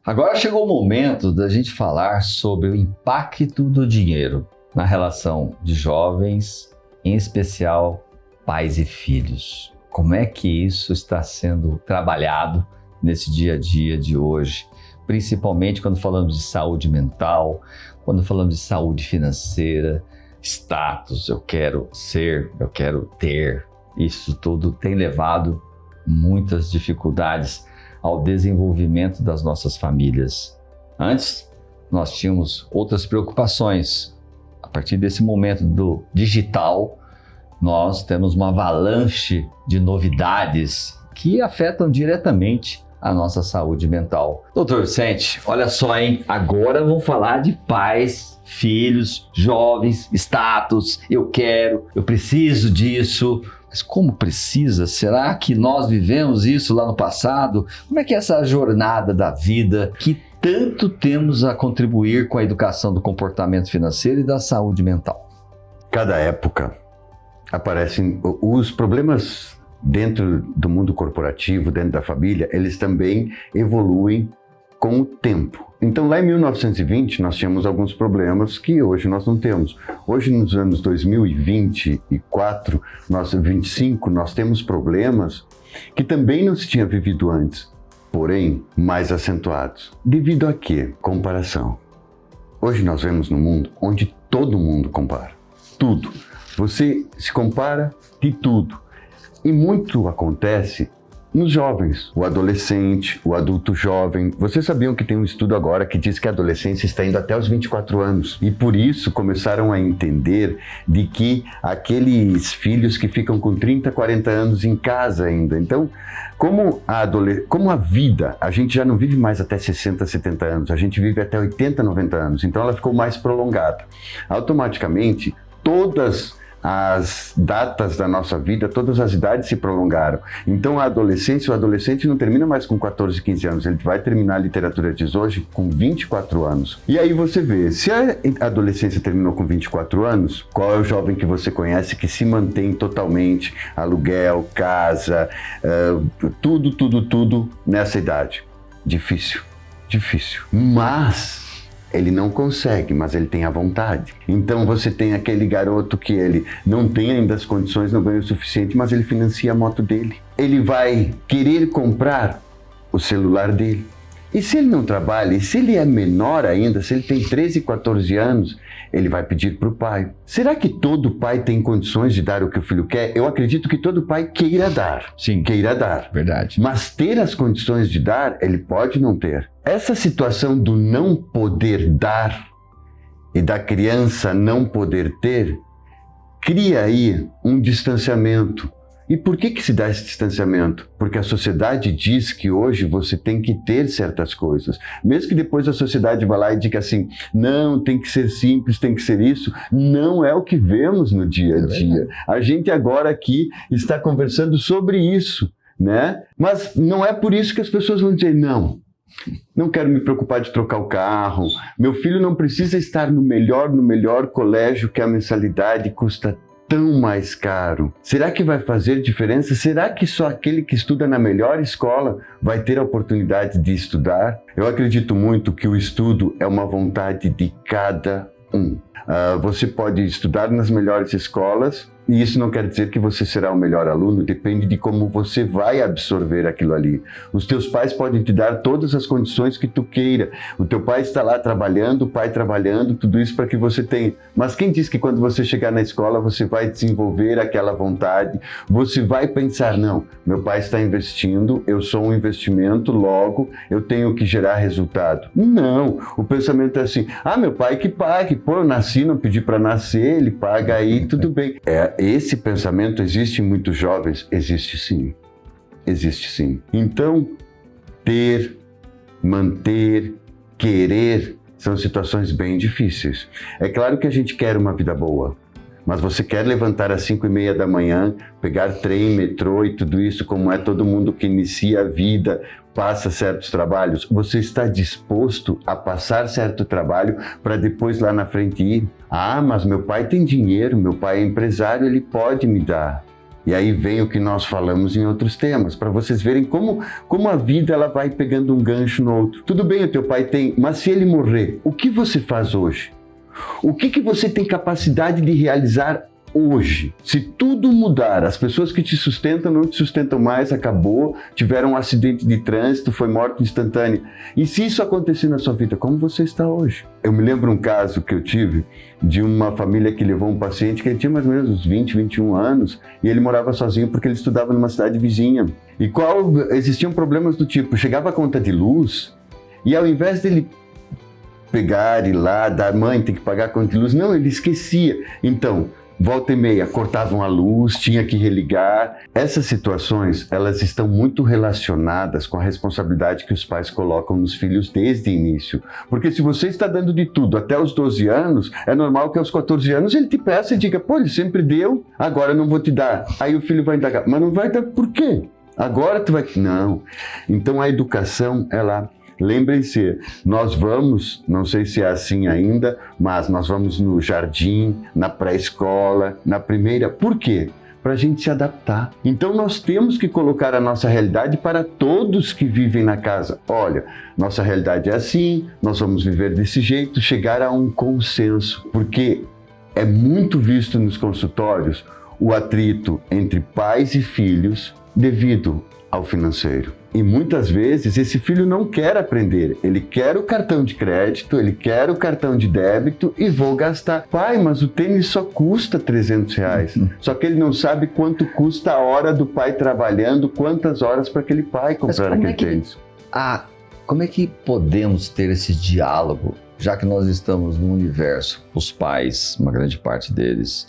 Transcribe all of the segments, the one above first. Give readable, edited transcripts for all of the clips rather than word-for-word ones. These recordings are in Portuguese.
Agora chegou o momento da gente falar sobre o impacto do dinheiro na relação de jovens, em especial pais e filhos. Como é que isso está sendo trabalhado nesse dia a dia de hoje? Principalmente quando falamos de saúde mental, quando falamos de saúde financeira, status, eu quero ser, eu quero ter. Isso tudo tem levado muitas dificuldades ao desenvolvimento das nossas famílias. Antes, nós tínhamos outras preocupações. A partir desse momento do digital, nós temos uma avalanche de novidades que afetam diretamente a nossa saúde mental. Doutor Vicente, olha só, hein? Agora vamos falar de pais, filhos, jovens, status, eu quero, eu preciso disso. Mas como precisa? Será que nós vivemos isso lá no passado? Como é que é essa jornada da vida que tanto temos a contribuir com a educação do comportamento financeiro e da saúde mental? Cada época aparecem os problemas dentro do mundo corporativo, dentro da família, eles também evoluem com o tempo. Então, lá em 1920, nós tínhamos alguns problemas que hoje nós não temos. Hoje, nos anos 2024, 25, nós temos problemas que também não se tinha vivido antes, porém, mais acentuados. Devido a quê? Comparação. Hoje nós vemos no mundo onde todo mundo compara. Tudo. Você se compara de tudo. E muito acontece nos jovens, o adolescente, o adulto jovem. Vocês sabiam que tem um estudo agora que diz que a adolescência está indo até os 24 anos. E por isso começaram a entender de que aqueles filhos que ficam com 30, 40 anos em casa ainda. Então, como a vida, a gente já não vive mais até 60, 70 anos, a gente vive até 80, 90 anos. Então ela ficou mais prolongada. Automaticamente, todas as datas da nossa vida, todas as idades se prolongaram. Então a adolescência, o adolescente não termina mais com 14, 15 anos, ele vai terminar a literatura de hoje com 24 anos. E aí você vê, se a adolescência terminou com 24 anos, qual é o jovem que você conhece que se mantém totalmente, aluguel, casa, tudo nessa idade? Difícil. Mas ele não consegue, mas ele tem a vontade. Então você tem aquele garoto que ele não tem ainda as condições, não ganha o suficiente, mas ele financia a moto dele. Ele vai querer comprar o celular dele. E se ele não trabalha, e se ele é menor ainda, se ele tem 13, 14 anos, ele vai pedir para o pai. Será que todo pai tem condições de dar o que o filho quer? Eu acredito que todo pai queira dar. Sim. Queira dar. Verdade. Mas ter as condições de dar, ele pode não ter. Essa situação do não poder dar e da criança não poder ter, cria aí um distanciamento. E por que se dá esse distanciamento? Porque a sociedade diz que hoje você tem que ter certas coisas. Mesmo que depois a sociedade vá lá e diga assim, não, tem que ser simples, tem que ser isso. Não é o que vemos no dia a dia. A gente agora aqui está conversando sobre isso, né? Mas não é por isso que as pessoas vão dizer, não quero me preocupar de trocar o carro. Meu filho não precisa estar no melhor colégio que a mensalidade custa tão mais caro. Será que vai fazer diferença? Será que só aquele que estuda na melhor escola vai ter a oportunidade de estudar? Eu acredito muito que o estudo é uma vontade de cada um. Você pode estudar nas melhores escolas, e isso não quer dizer que você será o melhor aluno, depende de como você vai absorver aquilo ali. Os teus pais podem te dar todas as condições que tu queira. O teu pai está lá trabalhando, o pai trabalhando, tudo isso para que você tenha. Mas quem diz que quando você chegar na escola você vai desenvolver aquela vontade? Você vai pensar, não, meu pai está investindo, eu sou um investimento, logo eu tenho que gerar resultado. Não, o pensamento é assim, meu pai que pague, eu nasci, não pedi para nascer, ele paga aí, tudo bem. Esse pensamento existe em muitos jovens? Existe sim. Então, ter, manter, querer são situações bem difíceis. É claro que a gente quer uma vida boa, mas você quer levantar às 5:30 da manhã, pegar trem, metrô e tudo isso, como é todo mundo que inicia a vida, passa certos trabalhos, você está disposto a passar certo trabalho para depois lá na frente ir? Mas meu pai tem dinheiro, meu pai é empresário, ele pode me dar. E aí vem o que nós falamos em outros temas, para vocês verem como a vida ela vai pegando um gancho no outro. Tudo bem, o teu pai tem, mas se ele morrer, o que você faz hoje? O que você tem capacidade de realizar hoje? Se tudo mudar, as pessoas que te sustentam não te sustentam mais, acabou, tiveram um acidente de trânsito, foi morte instantânea. E se isso acontecer na sua vida, como você está hoje? Eu me lembro um caso que eu tive de uma família que levou um paciente que ele tinha mais ou menos uns 20, 21 anos e ele morava sozinho porque ele estudava numa cidade vizinha. E existiam problemas do tipo, chegava a conta de luz e ao invés dele pegar e ir lá, da mãe tem que pagar a conta de luz, não, ele esquecia. Então, volta e meia, cortavam a luz, tinha que religar. Essas situações, elas estão muito relacionadas com a responsabilidade que os pais colocam nos filhos desde o início. Porque se você está dando de tudo até os 12 anos, é normal que aos 14 anos ele te peça e diga, pô, ele sempre deu, agora eu não vou te dar. Aí o filho vai indagar, mas não vai dar por quê? Agora tu vai... Não. Então a educação, ela... Lembrem-se, nós vamos, não sei se é assim ainda, mas nós vamos no jardim, na pré-escola, na primeira. Por quê? Para a gente se adaptar. Então nós temos que colocar a nossa realidade para todos que vivem na casa. Olha, nossa realidade é assim, nós vamos viver desse jeito, chegar a um consenso. Porque é muito visto nos consultórios o atrito entre pais e filhos devido ao financeiro. E muitas vezes esse filho não quer aprender, ele quer o cartão de crédito, ele quer o cartão de débito e vou gastar. Pai, mas o tênis só custa R$300. Só que ele não sabe quanto custa a hora do pai trabalhando, quantas horas para aquele pai comprar aquele tênis. Como é que podemos ter esse diálogo, já que nós estamos no universo, os pais, uma grande parte deles,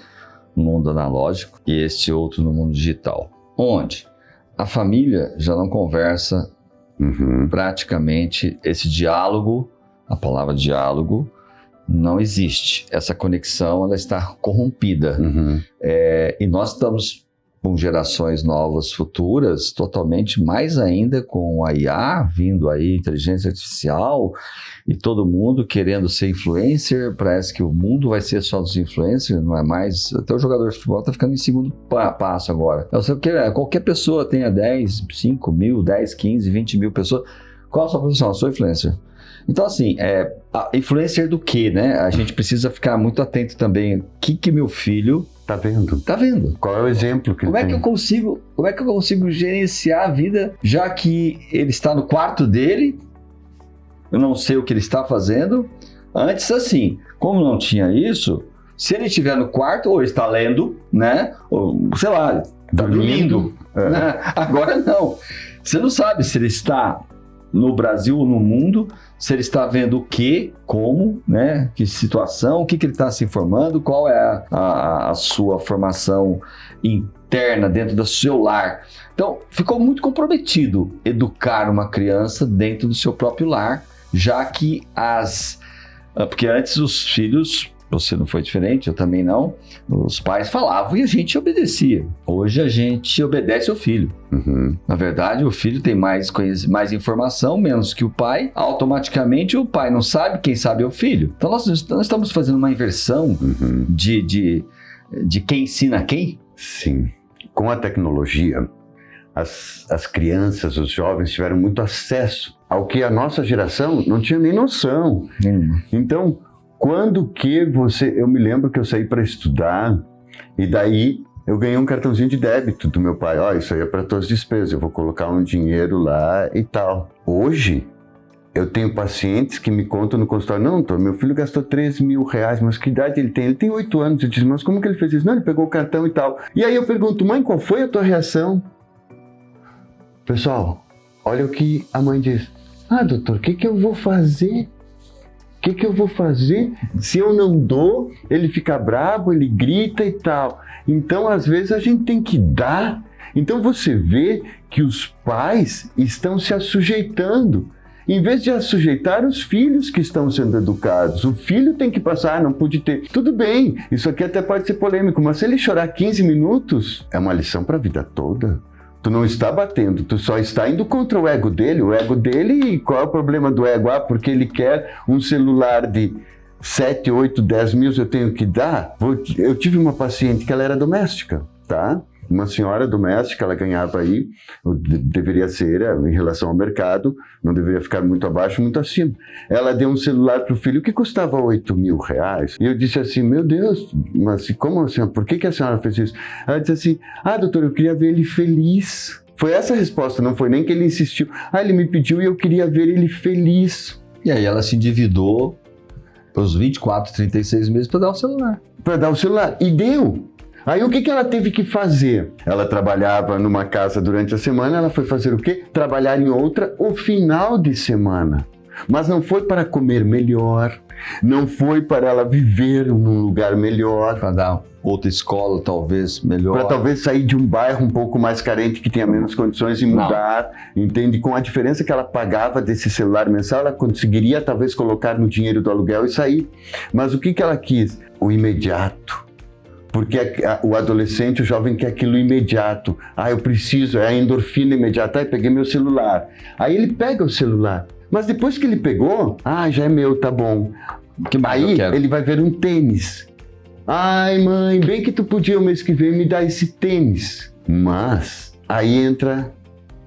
no mundo analógico e este outro no mundo digital, onde a família já não conversa praticamente, esse diálogo, a palavra diálogo, não existe. Essa conexão, ela está corrompida. E nós estamos com gerações novas, futuras, totalmente mais ainda com a IA vindo aí, inteligência artificial, e todo mundo querendo ser influencer. Parece que o mundo vai ser só dos influencers, não é mais. Até o jogador de futebol está ficando em segundo passo agora. Eu sei que qualquer pessoa tenha 10, 5 mil, 10, 15, 20 mil pessoas. Qual a sua profissão? Eu sou influencer. Então, assim, influencer do quê, né? A gente precisa ficar muito atento também. O que meu filho tá vendo? Tá vendo. Qual é o exemplo que ele tem? Como é que eu consigo gerenciar a vida, já que ele está no quarto dele, eu não sei o que ele está fazendo. Antes, assim, como não tinha isso, se ele estiver no quarto, ou está lendo, né? Ou, sei lá, está dormindo. Né? Agora não. Você não sabe se ele está no Brasil ou no mundo, se ele está vendo o que, como, né? Que situação, o que ele está se informando, qual é a sua formação interna dentro do seu lar. Então, ficou muito comprometido educar uma criança dentro do seu próprio lar, já que porque antes os filhos, você não foi diferente, eu também não, os pais falavam e a gente obedecia. Hoje a gente obedece ao filho. Na verdade, o filho tem mais informação, menos que o pai. Automaticamente o pai não sabe, quem sabe é o filho. Então nós estamos fazendo uma inversão de quem ensina quem? Sim. Com a tecnologia, as crianças, os jovens tiveram muito acesso ao que a nossa geração não tinha nem noção. Então, eu me lembro que eu saí para estudar e daí eu ganhei um cartãozinho de débito do meu pai. Isso aí é para todas as despesas, eu vou colocar um dinheiro lá e tal. Hoje, eu tenho pacientes que me contam no consultório, não, doutor, meu filho gastou R$3.000, mas que idade ele tem? Ele tem 8 anos. Eu disse, mas como que ele fez isso? Não, ele pegou o cartão e tal. E aí eu pergunto, mãe, qual foi a tua reação? Pessoal, olha o que a mãe diz. Doutor, o que eu vou fazer? O que eu vou fazer? Se eu não dou, ele fica bravo, ele grita e tal. Então, às vezes, a gente tem que dar. Então, você vê que os pais estão se assujeitando. Em vez de assujeitar os filhos que estão sendo educados. O filho tem que passar, não pude ter. Tudo bem, isso aqui até pode ser polêmico, mas se ele chorar 15 minutos, é uma lição para a vida toda. Tu não está batendo, tu só está indo contra o ego dele. O ego dele, qual é o problema do ego? Porque ele quer um celular de 7, 8, 10 mil, eu tenho que dar. Eu tive uma paciente que ela era doméstica, tá? uma senhora doméstica, ela ganhava aí, deveria ser, em relação ao mercado, não deveria ficar muito abaixo, muito acima. Ela deu um celular para o filho que custava R$8.000. E eu disse assim, meu Deus, mas como assim? Por que a senhora fez isso? Ela disse assim, doutor, eu queria ver ele feliz. Foi essa a resposta, não foi nem que ele insistiu. Ele me pediu e eu queria ver ele feliz. E aí ela se endividou pelos 24, 36 meses para dar o celular. Para dar o celular. E deu. Aí o que ela teve que fazer? Ela trabalhava numa casa durante a semana, ela foi fazer o quê? Trabalhar em outra o final de semana. Mas não foi para comer melhor, não foi para ela viver num lugar melhor. Para dar outra escola talvez melhor. Para talvez sair de um bairro um pouco mais carente que tenha menos condições e mudar, entende? Com a diferença que ela pagava desse celular mensal, ela conseguiria talvez colocar no dinheiro do aluguel e sair. Mas o que ela quis? O imediato. Porque o adolescente, o jovem quer aquilo imediato. Eu preciso, é a endorfina imediata. Peguei meu celular. Aí ele pega o celular. Mas depois que ele pegou, já é meu, tá bom. Aí ele vai ver um tênis. Mãe, bem que tu podia o mês que vem me dar esse tênis. Mas aí entra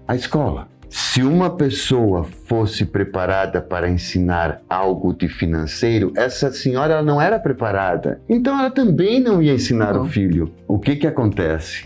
a escola. Se uma pessoa fosse preparada para ensinar algo de financeiro, essa senhora ela não era preparada. Então ela também não ia ensinar o filho. O que acontece?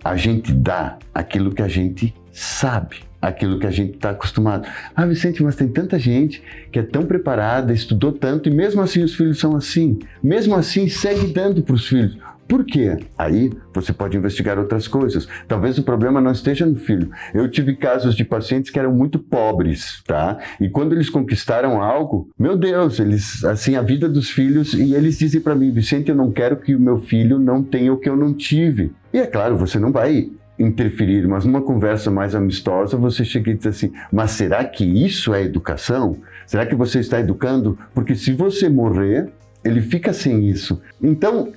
A gente dá aquilo que a gente sabe, aquilo que a gente está acostumado. Vicente, mas tem tanta gente que é tão preparada, estudou tanto e mesmo assim os filhos são assim. Mesmo assim segue dando para os filhos. Por quê? Aí você pode investigar outras coisas. Talvez o problema não esteja no filho. Eu tive casos de pacientes que eram muito pobres, tá? E quando eles conquistaram algo, meu Deus, eles, assim, a vida dos filhos, e eles dizem para mim, Vicente, eu não quero que o meu filho não tenha o que eu não tive. E é claro, você não vai interferir, mas numa conversa mais amistosa, você chega e diz assim, mas será que isso é educação? Será que você está educando? Porque se você morrer, ele fica sem isso. Então,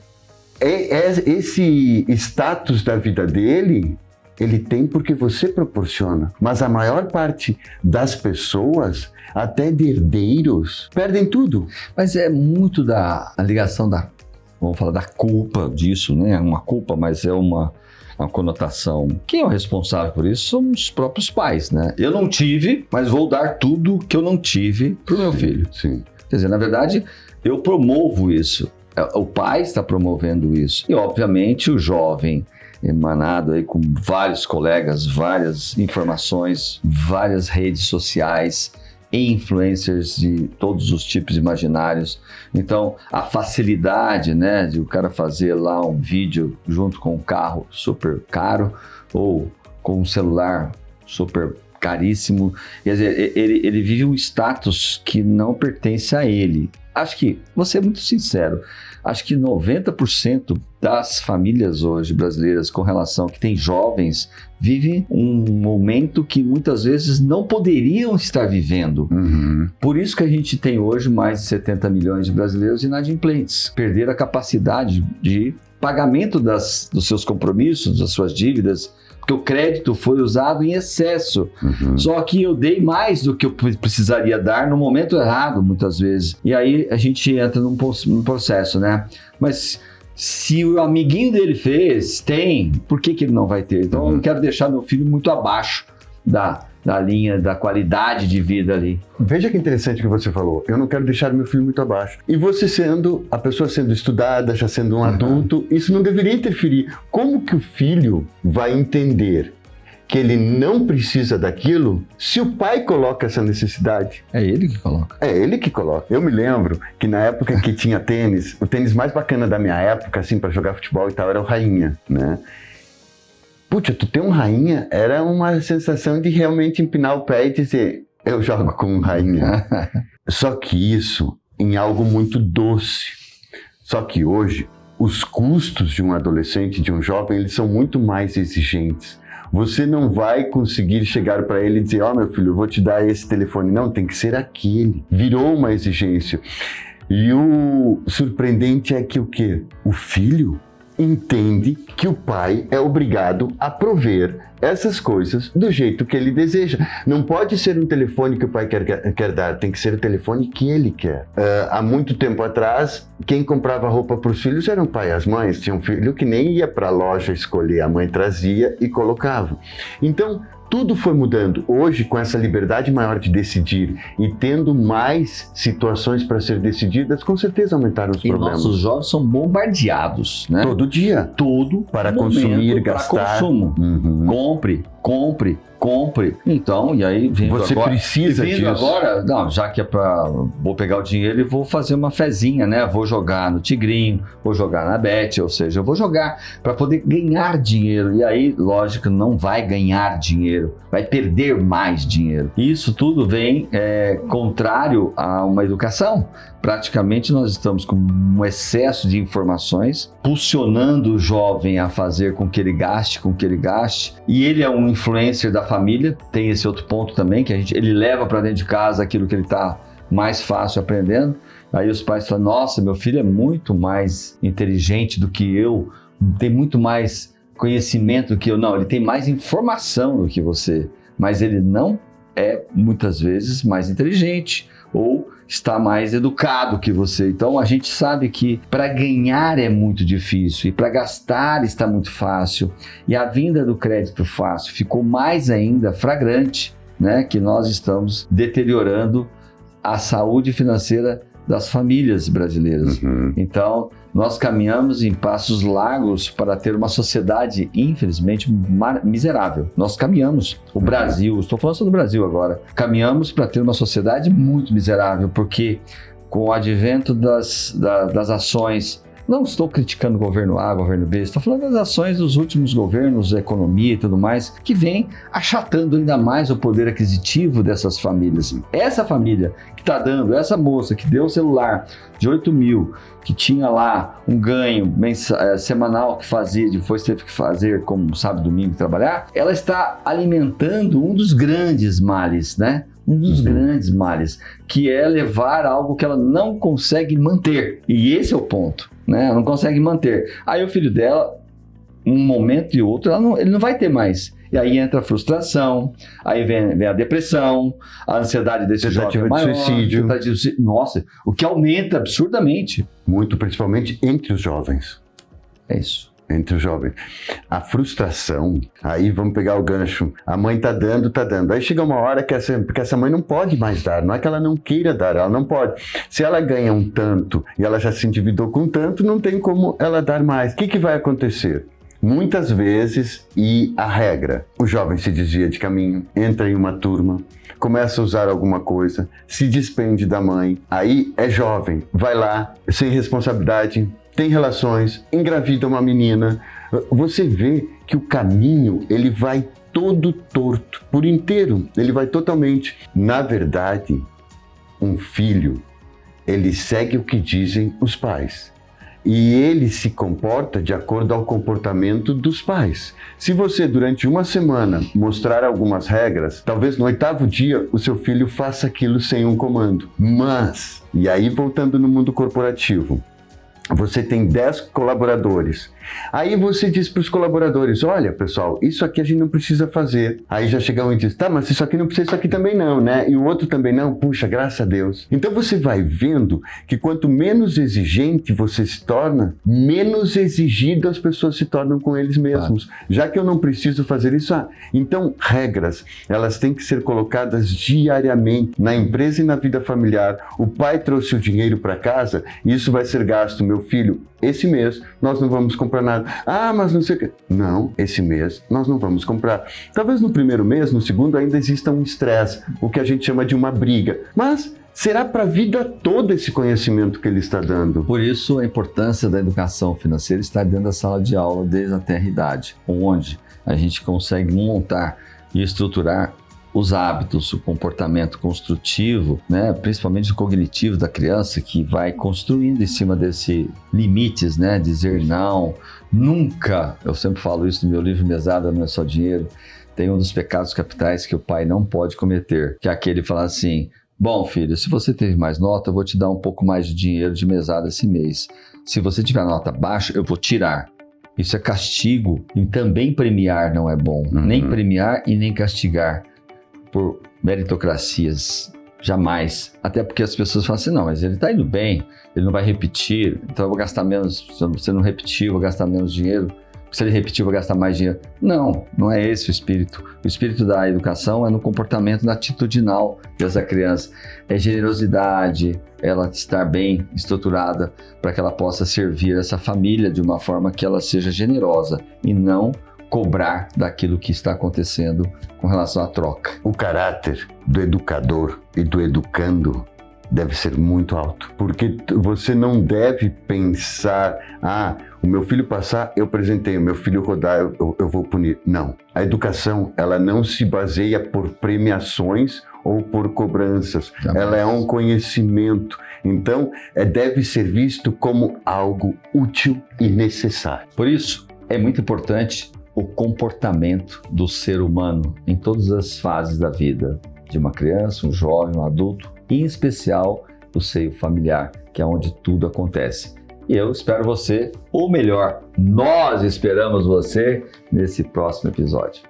esse status da vida dele, ele tem porque você proporciona. Mas a maior parte das pessoas, até de herdeiros, perdem tudo. Mas é muito a ligação vamos falar da culpa disso, né? Uma culpa, mas é uma conotação. Quem é o responsável por isso são os próprios pais, né? Eu não tive, mas vou dar tudo que eu não tive pro meu filho. Sim. Quer dizer, na verdade, eu promovo isso. O pai está promovendo isso. E, obviamente, o jovem emanado aí com vários colegas, várias informações, várias redes sociais, influencers de todos os tipos imaginários. Então, a facilidade, né, de o cara fazer lá um vídeo junto com um carro super caro ou com um celular super caríssimo. Quer dizer, ele vive um status que não pertence a ele. Acho que, vou ser muito sincero, acho que 90% das famílias hoje brasileiras com relação que tem jovens vivem um momento que muitas vezes não poderiam estar vivendo. Uhum. Por isso que a gente tem hoje mais de 70 milhões de brasileiros inadimplentes. Perderam a capacidade de pagamento dos seus compromissos, das suas dívidas, porque o crédito foi usado em excesso. Uhum. Só que eu dei mais do que eu precisaria dar no momento errado, muitas vezes. E aí a gente entra num processo, né? Mas se o amiguinho dele tem, por que ele não vai ter? Então eu não quero deixar meu filho muito abaixo da linha, da qualidade de vida ali. Veja que interessante o que você falou. Eu não quero deixar meu filho muito abaixo. E você a pessoa sendo estudada, já sendo um adulto, isso não deveria interferir. Como que o filho vai entender que ele não precisa daquilo se o pai coloca essa necessidade? É ele que coloca. É ele que coloca. Eu me lembro que na época que tinha tênis, o tênis mais bacana da minha época, assim, para jogar futebol e tal, era o Rainha, né? Putz, tu ter um Rainha era uma sensação de realmente empinar o pé e dizer, eu jogo com um Rainha. Só que isso em algo muito doce. Só que hoje, os custos de um adolescente, de um jovem, eles são muito mais exigentes. Você não vai conseguir chegar para ele e dizer, meu filho, eu vou te dar esse telefone. Não, tem que ser aquele. Virou uma exigência. E o surpreendente é que o quê? O filho, entende que o pai é obrigado a prover essas coisas do jeito que ele deseja. Não pode ser um telefone que o pai quer dar, tem que ser o telefone que ele quer. Há muito tempo atrás, quem comprava roupa para os filhos era o pai e as mães. Tinha um filho que nem ia para a loja escolher, a mãe trazia e colocava. Então, tudo foi mudando. Hoje, com essa liberdade maior de decidir e tendo mais situações para ser decididas, com certeza aumentaram os problemas. Nossos jovens são bombardeados, né? Todo dia. Todo para consumir, gastar. Para consumo. Compre. Então, e aí vindo você agora, precisa vindo disso. Agora, não, já que é vou pegar o dinheiro e vou fazer uma fezinha, né? Vou jogar no Tigrinho, vou jogar na Bet, ou seja, eu vou jogar para poder ganhar dinheiro. E aí, lógico, não vai ganhar dinheiro, vai perder mais dinheiro. E isso tudo vem contrário a uma educação. Praticamente nós estamos com um excesso de informações, pulsionando o jovem a fazer com que ele gaste, e ele é um influencer da família, tem esse outro ponto também, que ele leva para dentro de casa aquilo que ele está mais fácil aprendendo. Aí os pais falam, nossa, meu filho é muito mais inteligente do que eu, tem muito mais conhecimento do que eu. Não, ele tem mais informação do que você, mas ele não é, muitas vezes, mais inteligente ou está mais educado que você. Então a gente sabe que para ganhar é muito difícil e para gastar está muito fácil, e a vinda do crédito fácil ficou mais ainda flagrante, né, que nós estamos deteriorando a saúde financeira das famílias brasileiras. Então nós caminhamos em passos largos para ter uma sociedade, infelizmente, miserável. Nós caminhamos, o Brasil, estou falando só do Brasil agora, caminhamos para ter uma sociedade muito miserável, porque com o advento das ações, não estou criticando o governo A, governo B, estou falando das ações dos últimos governos, economia e tudo mais, que vem achatando ainda mais o poder aquisitivo dessas famílias. Essa família que está dando, essa moça que deu o celular de 8 mil, que tinha lá um ganho semanal que fazia, depois teve que fazer, como sábado e domingo, trabalhar, ela está alimentando um dos grandes males, né? Um dos grandes males, que é levar algo que ela não consegue manter. E esse é o ponto, né? Ela não consegue manter. Aí o filho dela, um momento e outro, ele não vai ter mais. E aí entra a frustração, aí vem a depressão, a ansiedade desse jovem maior, suicídio. Nossa, o que aumenta absurdamente. Muito, principalmente entre os jovens. É isso. Entre os jovens. A frustração, aí vamos pegar o gancho, a mãe tá dando. Aí chega uma hora que essa mãe não pode mais dar, não é que ela não queira dar, ela não pode. Se ela ganha um tanto e ela já se endividou com tanto, não tem como ela dar mais. O que vai acontecer? Muitas vezes, e a regra, o jovem se desvia de caminho, entra em uma turma, começa a usar alguma coisa, se despende da mãe, aí é jovem, vai lá, sem responsabilidade, tem relações, engravida uma menina. Você vê que o caminho, ele vai todo torto, por inteiro, ele vai totalmente. Na verdade, um filho, ele segue o que dizem os pais. E ele se comporta de acordo ao comportamento dos pais. Se você, durante uma semana, mostrar algumas regras, talvez no 8º dia o seu filho faça aquilo sem um comando. Mas, e aí voltando no mundo corporativo, você tem 10 colaboradores. Aí você diz para os colaboradores, olha pessoal, isso aqui a gente não precisa fazer. Aí já chega um e diz, tá, mas isso aqui não precisa, isso aqui também não, né? E o outro também não, puxa, graças a Deus. Então você vai vendo que quanto menos exigente você se torna, menos exigido as pessoas se tornam com eles mesmos. Já que eu não preciso fazer isso, então regras, elas têm que ser colocadas diariamente na empresa e na vida familiar. O pai trouxe o dinheiro para casa, e isso vai ser gasto, meu filho, esse mês nós não vamos comprar nada. Ah, mas não sei o que. Não, esse mês nós não vamos comprar. Talvez no primeiro mês, no segundo ainda exista um estresse, o que a gente chama de uma briga. Mas será para a vida toda esse conhecimento que ele está dando. Por isso a importância da educação financeira estar dentro da sala de aula desde a tenra idade, onde a gente consegue montar e estruturar os hábitos, o comportamento construtivo, né, principalmente o cognitivo da criança, que vai construindo em cima desses limites, né, dizer não, nunca, eu sempre falo isso no meu livro Mesada Não É Só Dinheiro, tem um dos pecados capitais que o pai não pode cometer, que é aquele falar assim, bom filho, se você teve mais nota, eu vou te dar um pouco mais de dinheiro de mesada esse mês, se você tiver nota baixa, eu vou tirar. Isso é castigo. E também premiar não é bom. Nem premiar e nem castigar por meritocracias. Jamais. Até porque as pessoas falam assim, não, mas ele está indo bem, ele não vai repetir, então eu vou gastar menos, se você não repetir, eu vou gastar menos dinheiro. Se ele repetir, eu vou gastar mais dinheiro. Não, não é esse o espírito. O espírito da educação é no comportamento atitudinal dessa criança. É generosidade, ela estar bem estruturada para que ela possa servir essa família de uma forma que ela seja generosa e não cobrar daquilo que está acontecendo com relação à troca. O caráter do educador e do educando deve ser muito alto, porque você não deve pensar, o meu filho passar, eu presentei, o meu filho rodar, eu vou punir. Não. A educação, ela não se baseia por premiações ou por cobranças. Jamais. Ela é um conhecimento. Então, deve ser visto como algo útil e necessário. Por isso, é muito importante o comportamento do ser humano em todas as fases da vida, de uma criança, um jovem, um adulto, em especial o seio familiar, que é onde tudo acontece. E eu espero você, ou melhor, nós esperamos você nesse próximo episódio.